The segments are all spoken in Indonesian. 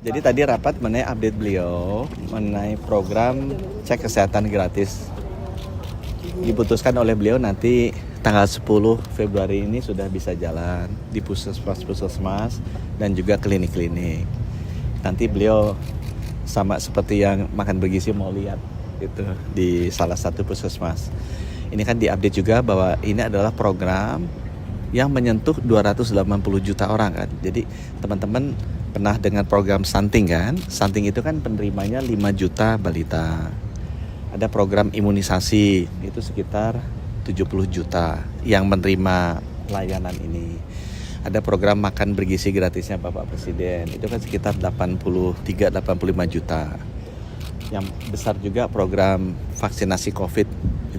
Jadi tadi rapat mengenai update beliau mengenai program cek kesehatan gratis. Diputuskan oleh beliau nanti tanggal 10 Februari ini sudah bisa jalan di puskesmas dan juga klinik-klinik. Nanti beliau sama seperti yang makan bergizi mau lihat itu di salah satu puskesmas. Ini kan diupdate juga bahwa ini adalah program yang menyentuh 280 juta orang kan. Jadi teman-teman pernah dengar program stunting kan? Stunting itu kan penerimanya 5 juta balita. Ada program imunisasi itu sekitar 70 juta yang menerima layanan ini. Ada program makan bergizi gratisnya Bapak Presiden, itu kan sekitar 83-85 juta. Yang besar juga program vaksinasi COVID,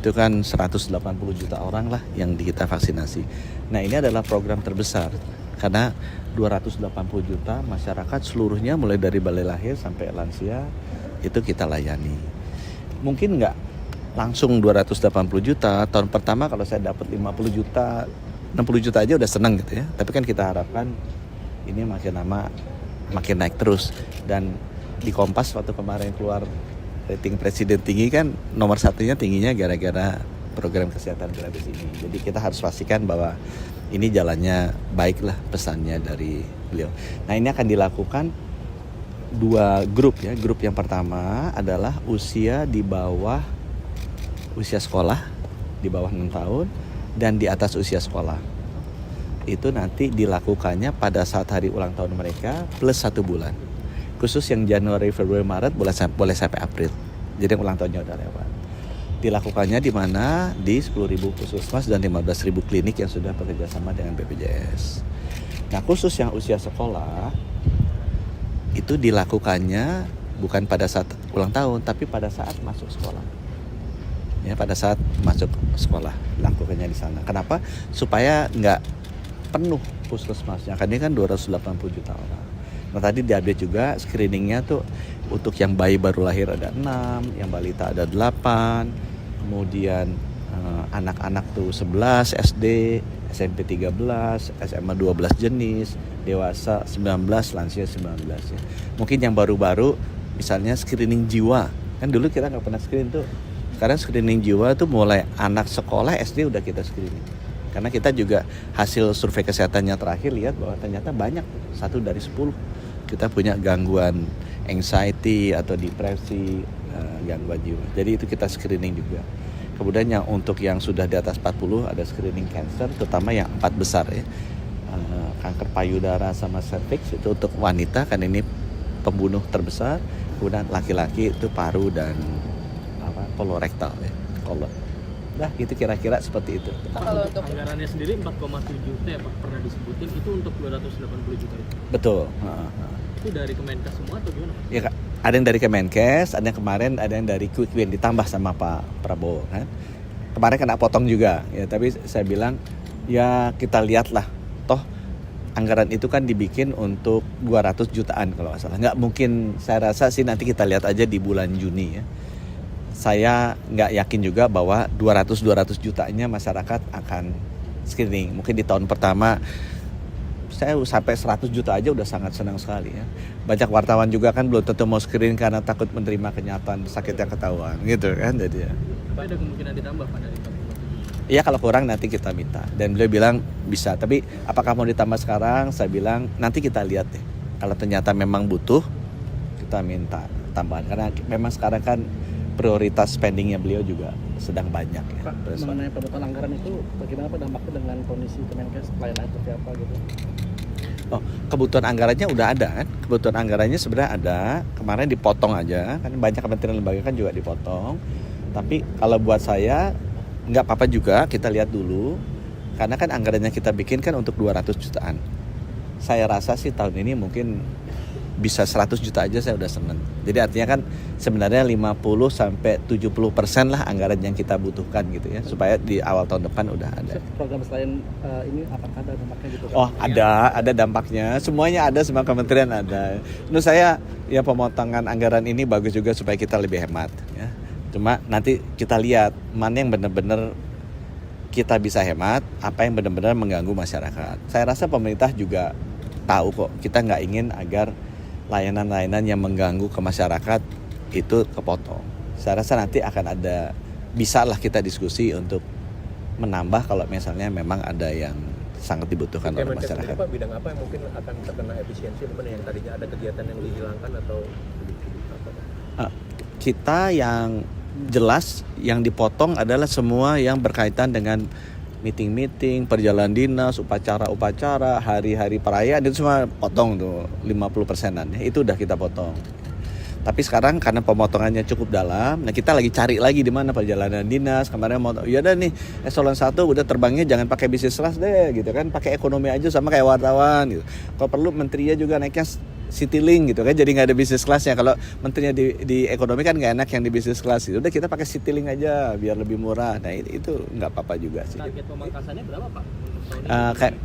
itu kan 180 juta orang lah yang kita vaksinasi. Nah ini adalah program terbesar, karena 280 juta masyarakat seluruhnya mulai dari balai lahir sampai lansia itu kita layani. Mungkin nggak langsung 280 juta, tahun pertama kalau saya dapat 50 juta, 60 juta aja udah senang gitu ya. Tapi kan kita harapkan ini makin lama makin naik terus. Dan di Kompas waktu kemarin keluar rating presiden tinggi kan nomor satunya tingginya gara-gara program kesehatan gratis ini. Jadi kita harus pastikan bahwa ini jalannya baiklah pesannya dari beliau. Nah ini akan dilakukan 2 grup ya. Grup yang pertama adalah usia di bawah usia sekolah, di bawah 6 tahun dan di atas usia sekolah. Itu nanti dilakukannya pada saat hari ulang tahun mereka plus 1 bulan. Khusus yang Januari, Februari, Maret boleh sampai April. Jadi ulang tahunnya udah lewat. Dilakukannya di mana? Di 10.000 puskesmas dan 15.000 klinik yang sudah bekerja sama dengan BPJS. Nah khusus yang usia sekolah itu dilakukannya bukan pada saat ulang tahun tapi pada saat masuk sekolah. Ya, pada saat masuk sekolah lakukannya di sana. Kenapa? Supaya nggak penuh puskesmasnya. Karena ini kan 280 juta orang. Nah tadi diupdate juga screeningnya tuh untuk yang bayi baru lahir ada 6, yang balita ada 8, kemudian anak-anak tuh 11 SD, SMP 13, SMA 12 jenis, dewasa 19, lansia 19 ya. Mungkin yang baru-baru misalnya screening jiwa. Kan dulu kita nggak pernah screening tuh. Sekarang screening jiwa tuh mulai anak sekolah SD udah kita screening. Karena kita juga hasil survei kesehatannya terakhir lihat bahwa ternyata banyak, 1 dari 10 kita punya gangguan anxiety atau depresi, gangguan jiwa. Jadi itu kita screening juga. Kemudian yang untuk yang sudah di atas 40 ada screening cancer, terutama yang 4 besar ya. Kanker payudara sama cervix itu untuk wanita kan ini pembunuh terbesar. Kemudian laki-laki itu paru dan kolorektal ya, kolon. Nah itu kira-kira seperti itu. Kalau untuk anggarannya sendiri 4,7 juta ya Pak pernah disebutin, itu untuk 280 juta itu. Betul. Itu dari Kemenkes semua atau gimana? Ya, ada yang dari Kemenkes, ada yang kemarin ada yang dari Quick Win ditambah sama Pak Prabowo kan. Kemarin kena potong juga ya, tapi saya bilang ya kita lihatlah, toh anggaran itu kan dibikin untuk 200 jutaan kalau nggak salah. Nggak mungkin, saya rasa sih nanti kita lihat aja di bulan Juni ya. Saya nggak yakin juga bahwa 200 jutanya masyarakat akan screening. Mungkin di tahun pertama saya sampai 100 juta aja udah sangat senang sekali ya. Banyak wartawan juga kan belum tentu mau screening karena takut menerima kenyataan sakit yang ketahuan gitu kan. Jadi ya. Apa ada kemungkinan ditambah Pak dari 4,7? Iya kalau kurang nanti kita minta. Dan beliau bilang bisa. Tapi apakah mau ditambah sekarang? Saya bilang nanti kita lihat deh. Kalau ternyata memang butuh kita minta tambahan. Karena memang sekarang kan prioritas spendingnya beliau juga sedang banyak ya. Pak, mengenai pemotongan anggaran itu bagaimana Pak dampaknya dengan kondisi Kemenkes, pelayanan seperti apa gitu? Oh, kebutuhan anggarannya udah ada kan? Kebutuhan anggarannya sebenarnya ada. Kemarin dipotong aja, kan banyak kementerian lembaga kan juga dipotong. Tapi kalau buat saya nggak apa-apa juga, kita lihat dulu. Karena kan anggarannya kita bikin kan untuk 200 jutaan. Saya rasa sih tahun ini mungkin bisa 100 juta aja saya udah seneng. Jadi artinya kan sebenarnya 50-70% lah anggaran yang kita butuhkan gitu ya, supaya di awal tahun depan udah ada. Program selain ini apakah ada dampaknya gitu? Oh ada dampaknya, semuanya ada, semua kementerian ada. Menurut saya ya pemotongan anggaran ini bagus juga supaya kita lebih hemat ya. Cuma nanti kita lihat mana yang benar-benar kita bisa hemat, apa yang benar-benar mengganggu masyarakat. Saya rasa pemerintah juga tahu kok, kita nggak ingin agar layanan-layanan yang mengganggu ke masyarakat itu kepotong. Saya rasa nanti akan ada, bisa lah kita diskusi untuk menambah kalau misalnya memang ada yang sangat dibutuhkan oleh Kemenkes masyarakat. sendiri, Pak, bidang apa yang mungkin akan terkena efisiensi, teman, yang tadinya ada kegiatan yang dihilangkan atau apa, Pak? Kita yang jelas yang dipotong adalah semua yang berkaitan dengan meeting-meeting, perjalanan dinas, upacara-upacara, hari-hari perayaan itu semua potong tuh 50%-an. Itu udah kita potong. Tapi sekarang karena pemotongannya cukup dalam, nah kita lagi cari lagi di mana perjalanan dinas. Kemarin mau, ya udah nih eselon 1 udah terbangnya jangan pakai bisnis kelas deh gitu kan, pakai ekonomi aja sama kayak wartawan gitu. Kalau perlu menterinya juga naiknya Citylink gitu kan, jadi nggak ada bisnis kelasnya. Kalau menterinya di ekonomi kan nggak enak yang di bisnis kelas gitu. Udah kita pakai Citylink aja biar lebih murah. Nah itu nggak apa-apa juga sih. Target pemangkasannya berapa, Pak?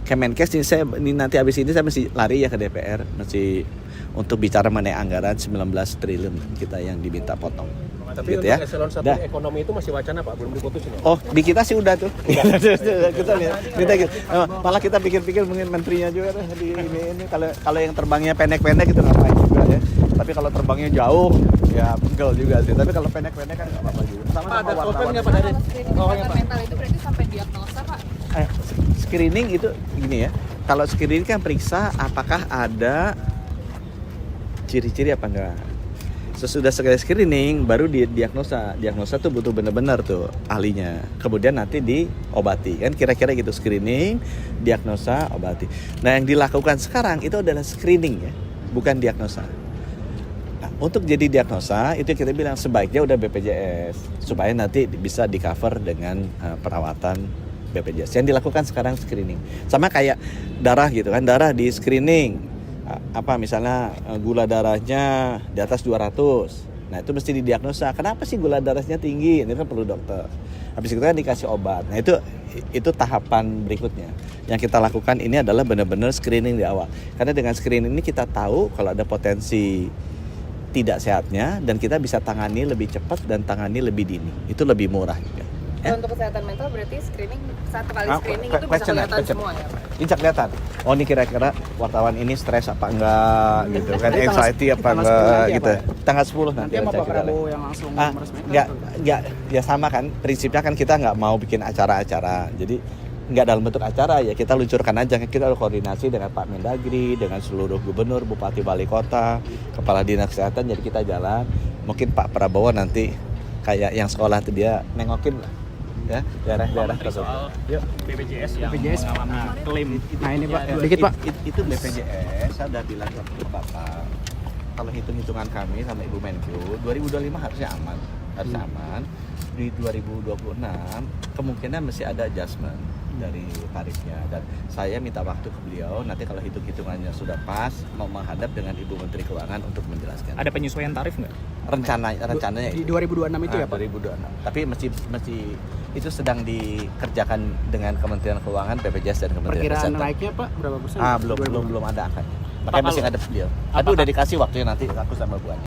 Kemenkes ini nanti habis ini saya mesti lari ya ke DPR, mesti untuk bicara mengenai anggaran 19 triliun kita yang diminta potong. Tapi Gitu untuk ya. eselon 1 Dah. ekonomi itu masih wacana, Pak, belum diputusin ya? Oh, di kita sih udah tuh. Kita lihat. Malah kita pikir-pikir mungkin menterinya juga tuh di ini kalau yang terbangnya pendek-pendek itu ngapain juga ya. Tapi kalau terbangnya jauh ya pegel juga sih. Tapi kalau pendek-pendek kan enggak apa-apa juga. Sama Pak, ada wartawan. topeng nggak, Pak, dari Screening bawahnya, kesehatan Pak? mental itu berarti sampai diagnosa, Pak? Screening itu gini ya. Kalau screening kan periksa apakah ada ciri-ciri apa enggak. Sesudah screening baru diagnosa. Diagnosa tuh butuh benar-benar tuh ahlinya. Kemudian nanti diobati kan, kira-kira gitu. Screening, diagnosa, obati. Nah yang dilakukan sekarang itu adalah screening ya, bukan diagnosa. Nah, untuk jadi diagnosa itu kita bilang sebaiknya udah BPJS supaya nanti bisa di cover dengan perawatan BPJS. Yang dilakukan sekarang screening. Sama kayak darah gitu kan, darah di screening. Apa misalnya gula darahnya di atas 200. Nah, itu mesti didiagnosa. Kenapa sih gula darahnya tinggi? Ini kan perlu dokter. Habis itu kan dikasih obat. Nah, itu tahapan berikutnya. Yang kita lakukan ini adalah benar-benar screening di awal. Karena dengan screening ini kita tahu kalau ada potensi tidak sehatnya dan kita bisa tangani lebih cepat dan tangani lebih dini. Itu lebih murah juga. Kalau untuk kesehatan mental berarti screening, satu kali Ah, screening itu bisa question. kelihatan semua ya, Pak? Bisa kelihatan. Oh ini kira-kira wartawan ini stres apa enggak gitu kan, Nanti anxiety apa tanggal 10 enggak nanti ya, gitu. Pak? Tanggal 10 nanti Nanti sama saya Pak kira Prabowo lagi. yang langsung meresmikan. Enggak, ya sama kan. Prinsipnya kan kita enggak mau bikin acara-acara. Jadi enggak dalam bentuk acara ya, kita luncurkan aja. Kita ada koordinasi dengan Pak Mendagri, dengan seluruh gubernur, bupati, wali kota, kepala dinas kesehatan. Jadi kita jalan. Mungkin Pak Prabowo nanti kayak yang sekolah tuh dia nengokin lah. Ya, daerah-daerah Soal Yuk. BPJS yang BPJS mengalami klaim. Nah ini Pak, Ya, dikit Pak. Itu BPJS, saya udah bilang ke Bapak. Kalau hitung-hitungan kami sama Ibu Menkyu, 2025 harusnya aman. Harusnya aman. Di 2026 kemungkinan masih ada adjustment dari tarifnya, dan saya minta waktu ke beliau nanti kalau hitung-hitungannya sudah pas mau menghadap dengan Ibu Menteri Keuangan untuk menjelaskan. Ada penyesuaian tarif nggak? Rencananya Di itu 2026 itu ya Pak? 2026. Tapi mesti itu sedang dikerjakan dengan Kementerian Keuangan, BPJS dan Kementerian Perkiraan Kesehatan. naiknya Pak berapa persen? Belum ada angkanya. Makanya Pak, masih ngadep beliau. Tapi udah dikasih waktunya nanti aku sama Bu Ani.